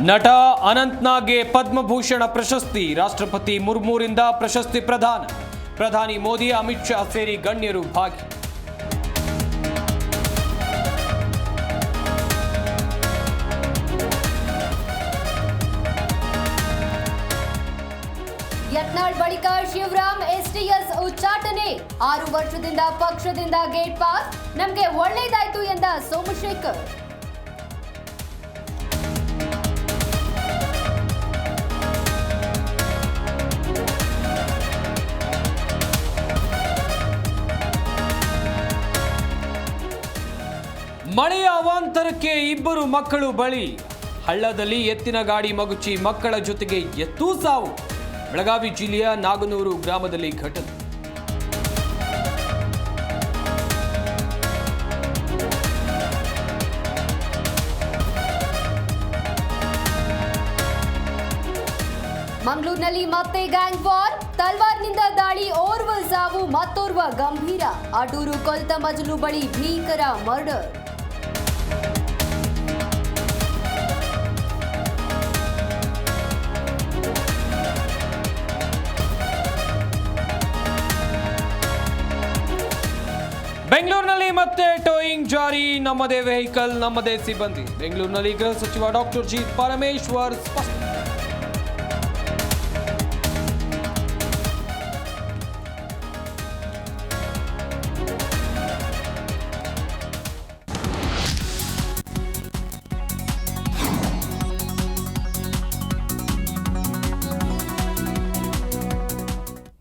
ನಟ ಅನಂತ್ನಾಗ್ಗೆ ಪದ್ಮಭೂಷಣ ಪ್ರಶಸ್ತಿ ರಾಷ್ಟ್ರಪತಿ ಮುರ್ಮುರಿಂದ ಪ್ರಶಸ್ತಿ ಪ್ರದಾನ. ಪ್ರಧಾನಿ ಮೋದಿ, ಅಮಿತ್ ಶಾ ಸೇರಿ ಗಣ್ಯರು ಭಾಗಿ. ಯತ್ನಾಳ್ ಬಳಿಕ ಶಿವರಾಮ್ ಎಸ್ಟಿಎಸ್ ಉಚ್ಚಾಟನೆ. 6 ವರ್ಷದಿಂದ ಪಕ್ಷದಿಂದ ಗೇಟ್ ಪಾಸ್, ನಮಗೆ ಒಳ್ಳೆಯದಾಯ್ತು ಎಂದ ಸೋಮಶೇಖರ್. ಮಳೆಯ ಅವಾಂತರಕ್ಕೆ ಇಬ್ಬರು ಮಕ್ಕಳು ಬಳಿ. ಹಳ್ಳದಲ್ಲಿ ಎತ್ತಿನ ಗಾಡಿ ಮಗುಚಿ ಮಕ್ಕಳ ಜೊತೆಗೆ ಎತ್ತೂ ಸಾವು. ಬೆಳಗಾವಿ ಜಿಲ್ಲೆಯ ನಾಗನೂರು ಗ್ರಾಮದಲ್ಲಿ ಘಟನೆ. ಮಂಗಳೂರಿನಲ್ಲಿ ಮತ್ತೆ ಗ್ಯಾಂಗ್ ವಾರ್, ತಲ್ವಾರ್ನಿಂದ ದಾಳಿ, ಓರ್ವ ಸಾವು, ಮತ್ತೋರ್ವ ಗಂಭೀರ. ಅಡೂರು ಕೊಲ್ತ ಮಜಲು ಬಳಿ ಭೀಕರ ಮರ್ಡರ್. ಬೆಂಗಳೂರಿನಲ್ಲಿ ಮತ್ತೆ ಟೋಯಿಂಗ್ ಜಾರಿ. ನಮ್ಮದೇ ವೆಹಿಕಲ್, ನಮ್ಮದೇ ಸಿಬ್ಬಂದಿ. ಬೆಂಗಳೂರಿನಲ್ಲಿ ಗೃಹ ಸಚಿವ ಡಾಕ್ಟರ್ ಜಿ ಪರಮೇಶ್ವರ್ ಸ್ಪಷ್ಟ.